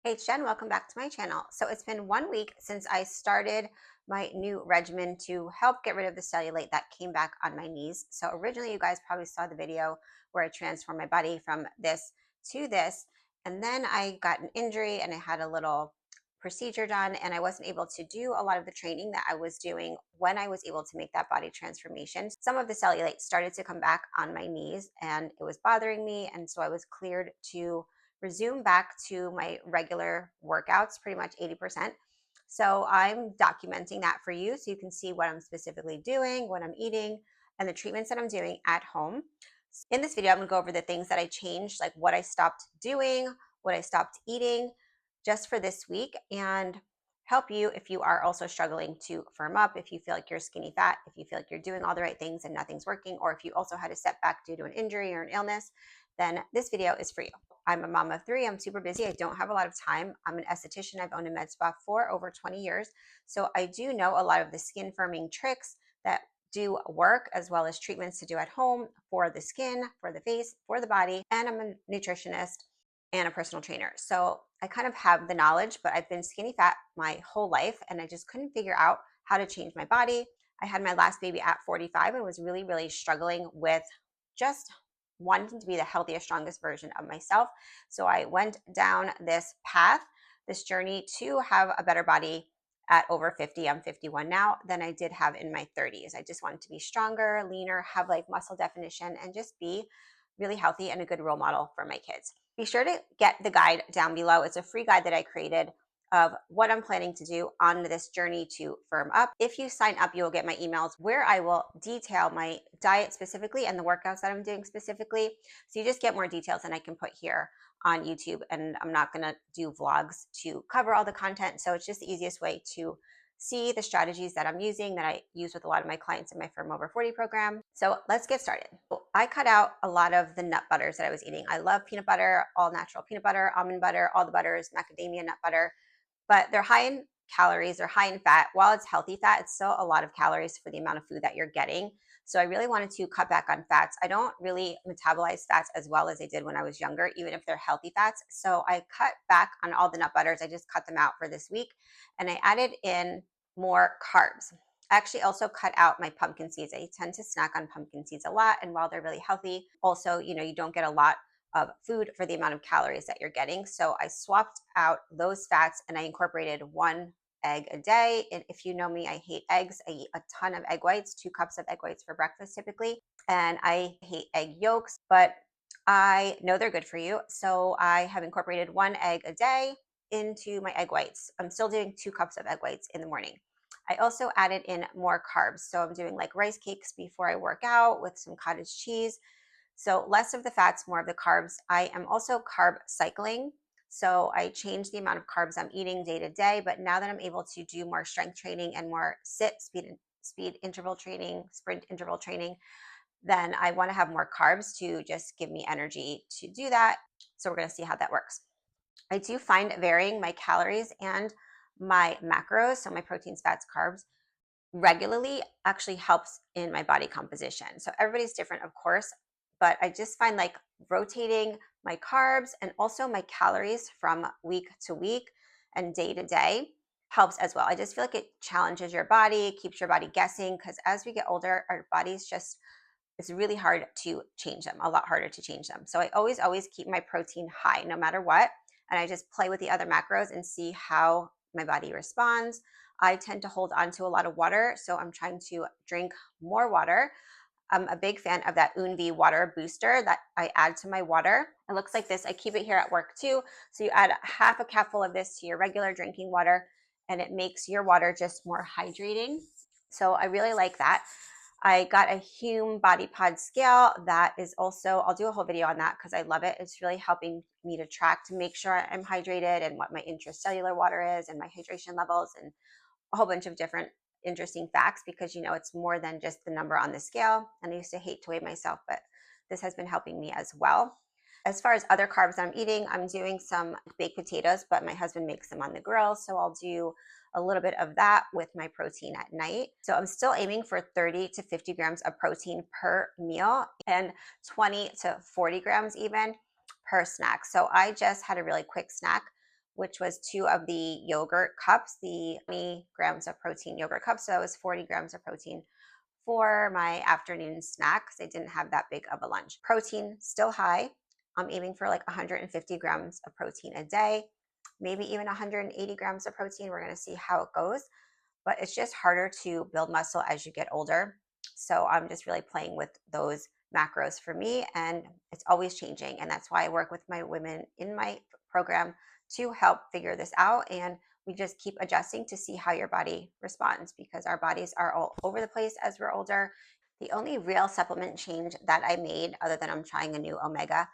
Hey, it's Jen, welcome back to my channel. So it's been 1 week since I started my new regimen to help get rid of the cellulite that came back on my knees. So originally you guys probably saw the video where I transformed my body from this to this. And then I got an injury and I had a little procedure done and I wasn't able to do a lot of the training that I was doing when I was able to make that body transformation. Some of the cellulite started to come back on my knees and it was bothering me. And so I was cleared to resume back to my regular workouts, pretty much 80%. So I'm documenting that for you so you can see what I'm specifically doing, what I'm eating, and the treatments that I'm doing at home. In this video, I'm going to go over the things that I changed, like what I stopped doing, what I stopped eating just for this week, and help you if you are also struggling to firm up, if you feel like you're skinny fat, if you feel like you're doing all the right things and nothing's working, or if you also had a setback due to an injury or an illness, then this video is for you. I'm a mom of three. I'm super busy. I don't have a lot of time. I'm an esthetician. I've owned a med spa for over 20 years. So I do know a lot of the skin firming tricks that do work, as well as treatments to do at home for the skin, for the face, for the body. And I'm a nutritionist and a personal trainer. So I kind of have the knowledge, but I've been skinny fat my whole life and I just couldn't figure out how to change my body. I had my last baby at 45 and was really, really struggling with just wanting to be the healthiest, strongest version of myself. So I went down this path, this journey to have a better body at over 50. I'm 51 now than I did have in my 30s. I just wanted to be stronger, leaner, have like muscle definition, and just be really healthy and a good role model for my kids. Be sure to get the guide down below. It's a free guide that I created of what I'm planning to do on this journey to firm up. If you sign up, you will get my emails where I will detail my diet specifically and the workouts that I'm doing specifically. So you just get more details than I can put here on YouTube. And I'm not going to do vlogs to cover all the content. So it's just the easiest way to see the strategies that I'm using that I use with a lot of my clients in my Firm Over 40 program. So let's get started. I cut out a lot of the nut butters that I was eating. I love peanut butter, all natural peanut butter, almond butter, all the butters, macadamia nut butter, but they're high in calories, they're high in fat. While it's healthy fat, it's still a lot of calories for the amount of food that you're getting. So I really wanted to cut back on fats. I don't really metabolize fats as well as I did when I was younger, even if they're healthy fats. So I cut back on all the nut butters. I just cut them out for this week and I added in more carbs. I actually also cut out my pumpkin seeds. I tend to snack on pumpkin seeds a lot. And while they're really healthy, also, you don't get a lot of food for the amount of calories that you're getting. So I swapped out those fats and I incorporated 1 egg a day. And if you know me, I hate eggs. I eat a ton of egg whites, 2 cups of egg whites for breakfast typically. And I hate egg yolks, but I know they're good for you. So I have incorporated 1 egg a day into my egg whites. I'm still doing 2 cups of egg whites in the morning. I also added in more carbs. So I'm doing like rice cakes before I work out with some cottage cheese. So less of the fats, more of the carbs. I am also carb cycling. So I change the amount of carbs I'm eating day to day, but now that I'm able to do more strength training and more speed interval training, sprint interval training, then I want to have more carbs to just give me energy to do that. So we're going to see how that works. I do find varying my calories and my macros, so my proteins, fats, carbs, regularly actually helps in my body composition. So everybody's different, of course, but I just find like rotating my carbs and also my calories from week to week and day to day helps as well. I just feel like it challenges your body, keeps your body guessing, because as we get older, our bodies just, it's really hard to change them, a lot harder to change them. So I always keep my protein high no matter what. And I just play with the other macros and see how my body responds. I tend to hold on to a lot of water, so I'm trying to drink more water. I'm a big fan of that Unvi water booster that I add to my water. It looks like this. I keep it here at work too. So you add half a cupful of this to your regular drinking water and it makes your water just more hydrating. So I really like that. I got a Hume Body Pod scale that is also, I'll do a whole video on that because I love it. It's really helping me to track to make sure I'm hydrated and what my intracellular water is and my hydration levels and a whole bunch of different interesting facts because it's more than just the number on the scale. And I used to hate to weigh myself, but this has been helping me as well. As far as other carbs I'm eating, I'm doing some baked potatoes, but my husband makes them on the grill. So I'll do a little bit of that with my protein at night. So I'm still aiming for 30 to 50 grams of protein per meal and 20 to 40 grams even per snack. So I just had a really quick snack which was 2 of the yogurt cups, the 20 grams of protein yogurt cups. So it was 40 grams of protein for my afternoon snack because I didn't have that big of a lunch. Protein still high. I'm aiming for like 150 grams of protein a day, maybe even 180 grams of protein. We're going to see how it goes, but it's just harder to build muscle as you get older. So I'm just really playing with those macros for me, and it's always changing. And that's why I work with my women in my program to help figure this out. And we just keep adjusting to see how your body responds because our bodies are all over the place as we're older. The only real supplement change that I made, other than I'm trying a new omega,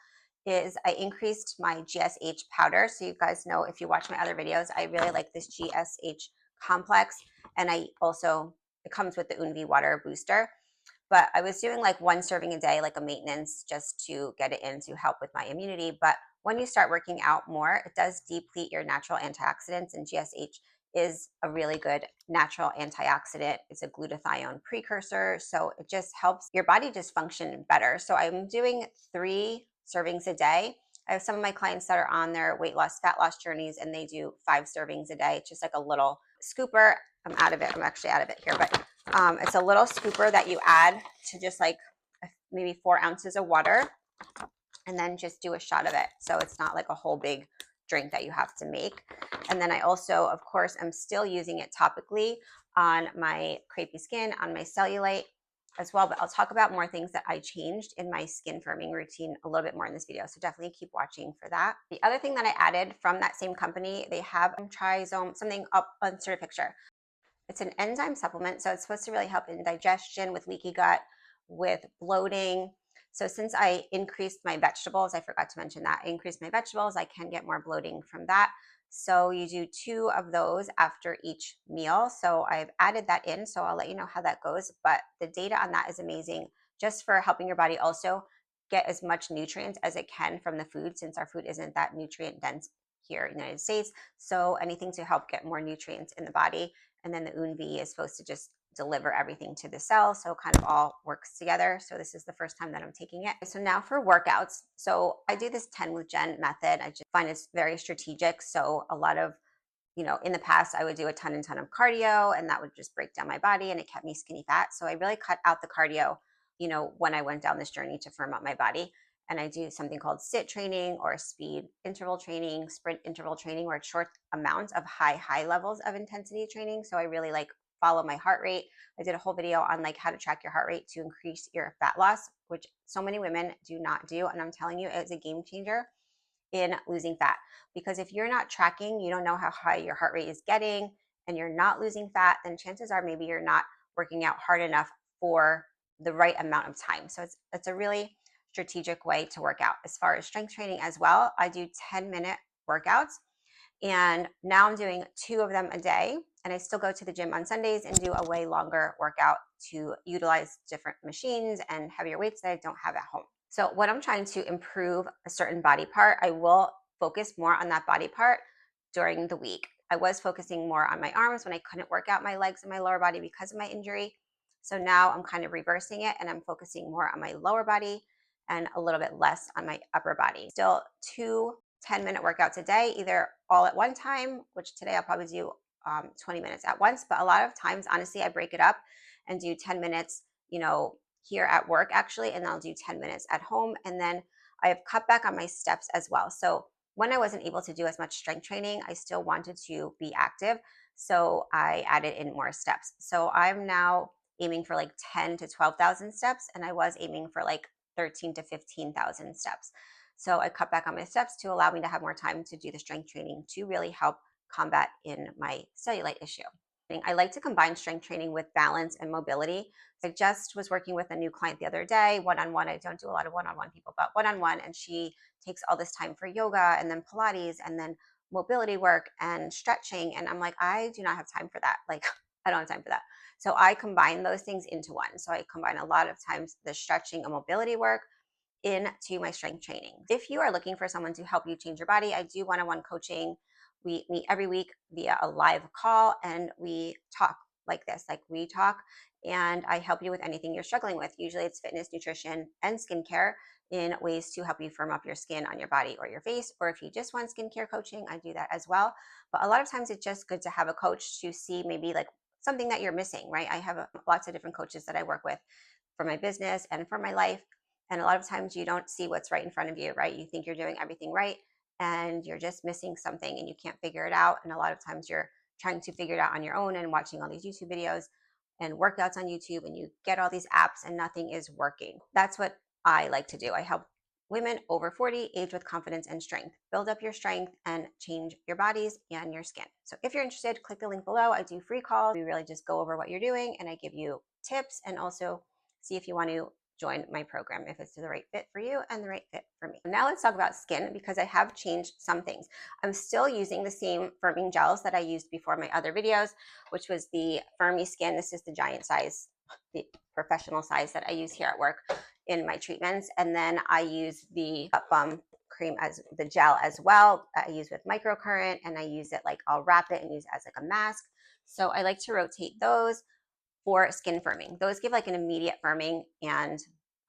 is I increased my GSH powder. So you guys know, if you watch my other videos, I really like this GSH complex. And I also, it comes with the Unvi water booster. But I was doing like 1 serving a day, like a maintenance, just to get it in to help with my immunity. But when you start working out more, it does deplete your natural antioxidants, and GSH is a really good natural antioxidant. It's a glutathione precursor, so it just helps your body just function better. So I'm doing 3 servings a day. I have some of my clients that are on their weight loss, fat loss journeys, and they do 5 servings a day. It's just like a little scooper. I'm out of it. I'm actually out of it here, but it's a little scooper that you add to just like maybe 4 ounces of water, and then just do a shot of it. So it's not like a whole big drink that you have to make. And then I also, of course, am still using it topically on my crepey skin, on my cellulite as well. But I'll talk about more things that I changed in my skin firming routine a little bit more in this video. So definitely keep watching for that. The other thing that I added from that same company, they have Trizome, something up on the picture. It's an enzyme supplement, so it's supposed to really help in digestion, with leaky gut, with bloating. So since I increased my vegetables, I forgot to mention that, I increased my vegetables, I can get more bloating from that. So you do 2 of those after each meal. So I've added that in, so I'll let you know how that goes. But the data on that is amazing, just for helping your body also get as much nutrients as it can from the food, since our food isn't that nutrient dense here in the United States. So anything to help get more nutrients in the body. And then the Unvi is supposed to just deliver everything to the cell. So it kind of all works together. So this is the first time that I'm taking it. So now for workouts. So I do this 10 with Jen method. I just find it's very strategic. So a lot of, in the past, I would do a ton of cardio, and that would just break down my body, and it kept me skinny fat. So I really cut out the cardio, when I went down this journey to firm up my body. And I do something called sit training, or speed interval training, sprint interval training, where it's short amounts of high levels of intensity training. So I really like follow my heart rate. I did a whole video on like how to track your heart rate to increase your fat loss, which so many women do not do. And I'm telling you, it's a game changer in losing fat. Because if you're not tracking, you don't know how high your heart rate is getting, and you're not losing fat, then chances are maybe you're not working out hard enough for the right amount of time. So it's a really strategic way to work out. As far as strength training as well, I do 10-minute workouts, and now I'm doing 2 of them a day. And I still go to the gym on Sundays and do a way longer workout to utilize different machines and heavier weights that I don't have at home. So when I'm trying to improve a certain body part, I will focus more on that body part during the week. I was focusing more on my arms when I couldn't work out my legs and my lower body because of my injury. So now I'm kind of reversing it, and I'm focusing more on my lower body and a little bit less on my upper body. Still 2 10-minute workouts a day, either all at one time, which today I'll probably do 20 minutes at once. But a lot of times, honestly, I break it up and do 10 minutes, here at work actually, and I'll do 10 minutes at home. And then I have cut back on my steps as well. So when I wasn't able to do as much strength training, I still wanted to be active. So I added in more steps. So I'm now aiming for like 10 to 12,000 steps, and I was aiming for like 13 to 15,000 steps. So I cut back on my steps to allow me to have more time to do the strength training to really help combat in my cellulite issue. I like to combine strength training with balance and mobility. I just was working with a new client the other day, one-on-one. I don't do a lot of one-on-one people, but one-on-one, and she takes all this time for yoga and then Pilates and then mobility work and stretching. And I'm like, I do not have time for that. Like, I don't have time for that. So I combine those things into one. So I combine a lot of times the stretching and mobility work into my strength training. If you are looking for someone to help you change your body, I do one-on-one coaching. We meet every week via a live call, and we talk like this, like we talk, and I help you with anything you're struggling with. Usually it's fitness, nutrition, and skincare. in ways to help you firm up your skin on your body or your face. Or if you just want skincare coaching, I do that as well. But a lot of times it's just good to have a coach to see maybe like something that you're missing, right? I have lots of different coaches that I work with for my business and for my life. And a lot of times you don't see what's right in front of you, right? You think you're doing everything right and you're just missing something and you can't figure it out. And a lot of times you're trying to figure it out on your own and watching all these YouTube videos and workouts on YouTube, and you get all these apps and nothing is working. That's what I like to do. I help women over 40 age with confidence and strength. Build up your strength and change your bodies and your skin. So if you're interested, click the link below. I do free calls. We really just go over what you're doing and I give you tips and also see if you want to join my program if it's the right fit for you and the right fit for me. Now let's talk about skin because I have changed some things. I'm still using the same firming gels that I used before my other videos, which was the Firmy Skin. This is the giant size, the professional size that I use here at work in my treatments. And then I use the Bum cream as the gel as well. I use with microcurrent and I use it like I'll wrap it and use it as like a mask. So I like to rotate those for skin firming. Those give like an immediate firming and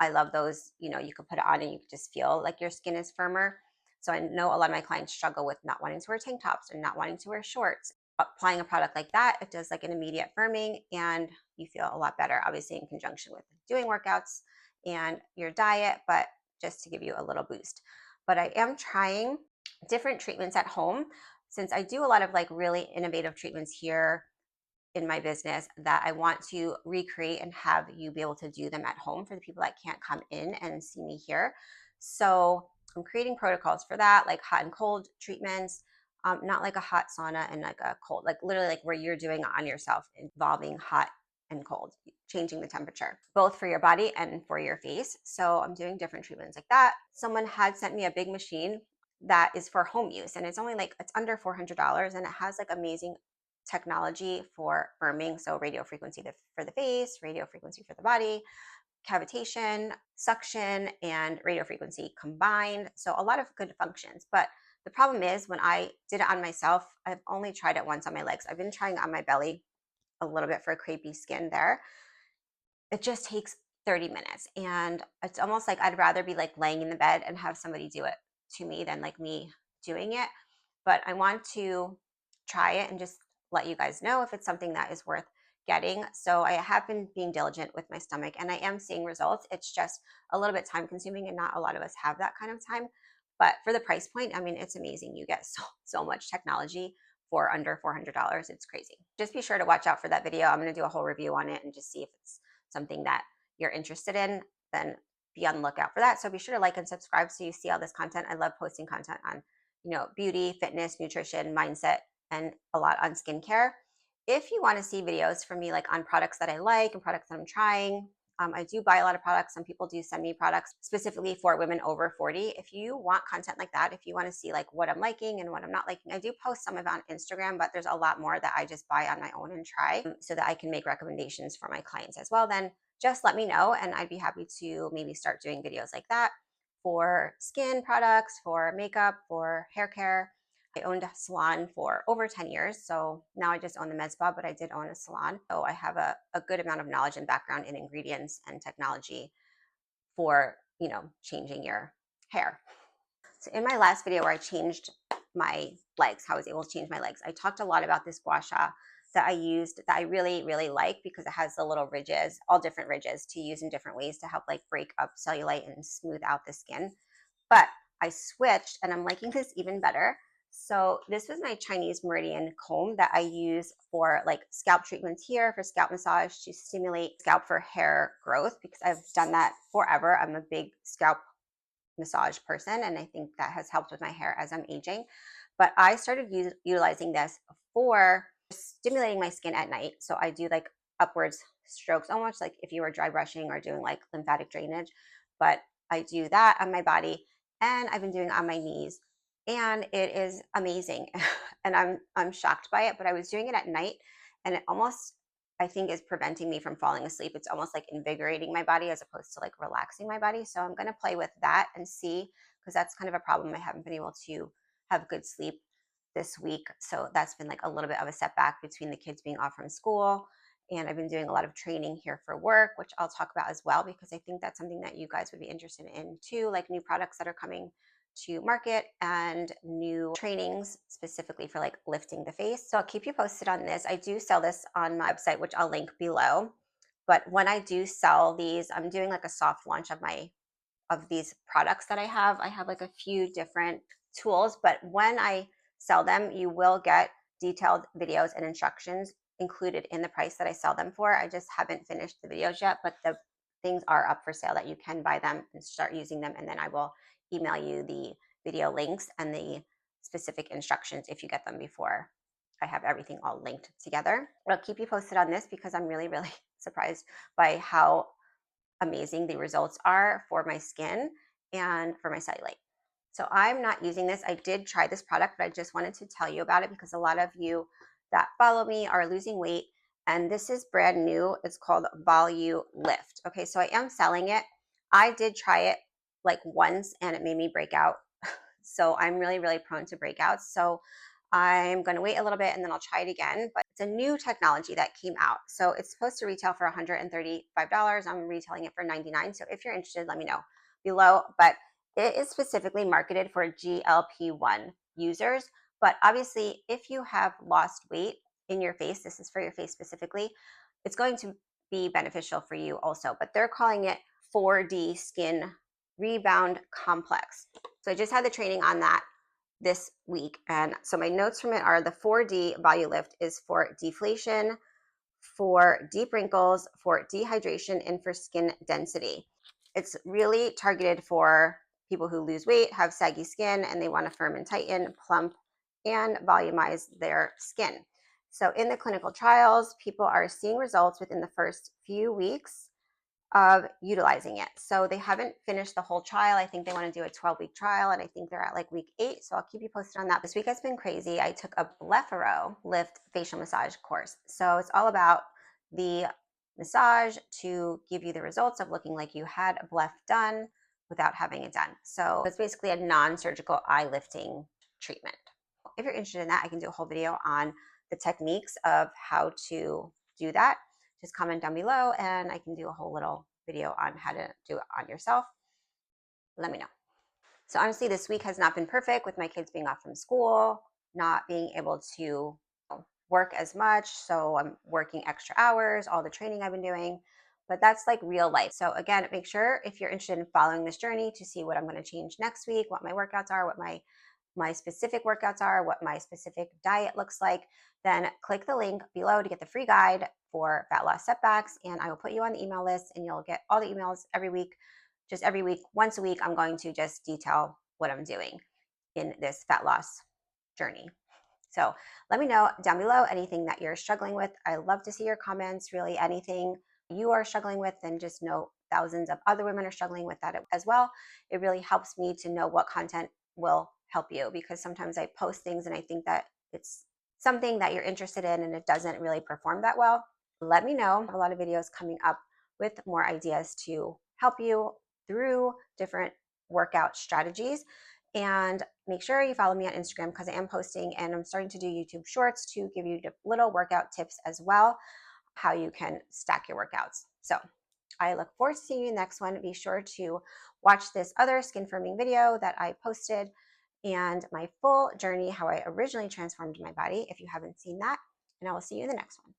I love those. You know, you can put it on and you can just feel like your skin is firmer. So I know a lot of my clients struggle with not wanting to wear tank tops and not wanting to wear shorts. Applying a product like that, it does like an immediate firming and you feel a lot better, obviously in conjunction with doing workouts and your diet, but just to give you a little boost. But I am trying different treatments at home since I do a lot of like really innovative treatments here in my business that I want to recreate and have you be able to do them at home for the people that can't come in and see me here. So I'm creating protocols for that, like hot and cold treatments, not like a hot sauna and like a cold, like literally like where you're doing it on yourself, involving hot and cold, changing the temperature, both for your body and for your face. So I'm doing different treatments like that. Someone had sent me a big machine that is for home use and it's only like, it's under $400 and it has like amazing technology for firming. So radio frequency for the face, radio frequency for the body, cavitation, suction, and radio frequency combined. So a lot of good functions. But the problem is when I did it on myself, I've only tried it once on my legs. I've been trying it on my belly a little bit for crepey skin there. It just takes 30 minutes. And it's almost like I'd rather be like laying in the bed and have somebody do it to me than like me doing it. But I want to try it and just let you guys know if it's something that is worth getting. So I have been being diligent with my stomach and I am seeing results. It's just a little bit time consuming and not a lot of us have that kind of time. But for the price point, I mean, it's amazing. You get so much technology for under $400. It's crazy. Just be sure to watch out for that video. I'm going to do a whole review on it and just see if it's something that you're interested in. Then be on the lookout for that. So be sure to like and subscribe so you see all this content. I love posting content on, you know, beauty, fitness, nutrition, mindset, and a lot on skincare. If you want to see videos from me, like on products that I like and products that I'm trying, I do buy a lot of products. Some people do send me products specifically for women over 40. If you want content like that, if you want to see like what I'm liking and what I'm not liking, I do post some of it on Instagram, but there's a lot more that I just buy on my own and try so that I can make recommendations for my clients as well. Then just let me know and I'd be happy to maybe start doing videos like that for skin products, for makeup, for hair care. I owned a salon for over 10 years. So now I just own the med spa, but I did own a salon. So I have a good amount of knowledge and background in ingredients and technology for, you know, changing your hair. So in my last video where I changed my legs, how I was able to change my legs, I talked a lot about this gua sha that I used that I really, really like because it has the little ridges, all different ridges to use in different ways to help like break up cellulite and smooth out the skin. But I switched and I'm liking this even better. So this was my Chinese Meridian comb that I use for like scalp treatments here, for scalp massage to stimulate scalp for hair growth because I've done that forever. I'm a big scalp massage person and I think that has helped with my hair as I'm aging. But I started utilizing this for stimulating my skin at night. So I do like upwards strokes, almost like if you were dry brushing or doing like lymphatic drainage. But I do that on my body and I've been doing it on my knees and it is amazing. And I'm shocked by it, but I was doing it at night and it almost, I think, is preventing me from falling asleep. It's almost like invigorating my body as opposed to like relaxing my body. So I'm going to play with that and see, because that's kind of a problem. I haven't been able to have good sleep this week. So that's been like a little bit of a setback between the kids being off from school And I've been doing a lot of training here for work, which I'll talk about as well, because I think that's something that you guys would be interested in too, like new products that are coming to market and new trainings specifically for like lifting the face. So I'll keep you posted on this. I do sell this on my website, which I'll link below. But when I do sell these, I'm doing like a soft launch of these products that I have. I have like a few different tools, but when I sell them, you will get detailed videos and instructions included in the price that I sell them for. I just haven't finished the videos yet, but the things are up for sale that you can buy them and start using them. And then I will email you the video links and the specific instructions if you get them before I have everything all linked together. I'll keep you posted on this because I'm really, really surprised by how amazing the results are for my skin and for my cellulite. So I'm not using this. I did try this product, but I just wanted to tell you about it because a lot of you that follow me are losing weight. And this is brand new. It's called Volume Lift. Okay, so I am selling it. I did try it like once and it made me break out. So I'm really, really prone to breakouts. So I'm going to wait a little bit and then I'll try it again. But it's a new technology that came out. So it's supposed to retail for $135. I'm retailing it for $99. So if you're interested, let me know below. But it is specifically marketed for GLP-1 users. But obviously, if you have lost weight in your face, this is for your face specifically, it's going to be beneficial for you also. But they're calling it 4D Skin Rebound Complex. So I just had the training on that this week. And so my notes from it are the 4D Volume Lift is for deflation, for deep wrinkles, for dehydration, and for skin density. It's really targeted for people who lose weight, have saggy skin, and they want to firm and tighten, plump, and volumize their skin. So in the clinical trials, people are seeing results within the first few weeks of utilizing it. So they haven't finished the whole trial. I think they want to do a 12-week trial, and I think they're at like week 8. So I'll keep you posted on that. This week has been crazy. I took a Lift facial massage course. So it's all about the massage to give you the results of looking like you had a bleph done without having it done. So it's basically a non-surgical eye lifting treatment. If you're interested in that, I can do a whole video on the techniques of how to do that. Just comment down below and I can do a whole little video on how to do it on yourself. Let me know. So honestly, this week has not been perfect with my kids being off from school, not being able to work as much. So I'm working extra hours, all the training I've been doing, but that's like real life. So again, make sure if you're interested in following this journey to see what I'm going to change next week, what my workouts are, what my specific workouts are, what my specific diet looks like, then click the link below to get the free guide for fat loss setbacks. And I will put you on the email list and you'll get all the emails every week. Just every week, once a week, I'm going to just detail what I'm doing in this fat loss journey. So let me know down below anything that you're struggling with. I love to see your comments, really anything you are struggling with, and just know thousands of other women are struggling with that as well. It really helps me to know what content will help you, because sometimes I post things and I think that it's something that you're interested in and it doesn't really perform that well. Let me know. A lot of videos coming up with more ideas to help you through different workout strategies. And make sure you follow me on Instagram because I am posting and I'm starting to do YouTube shorts to give you little workout tips as well, how you can stack your workouts. So I look forward to seeing you next one. Be sure to watch this other skin firming video that I posted and my full journey, how I originally transformed my body, if you haven't seen that. And I will see you in the next one.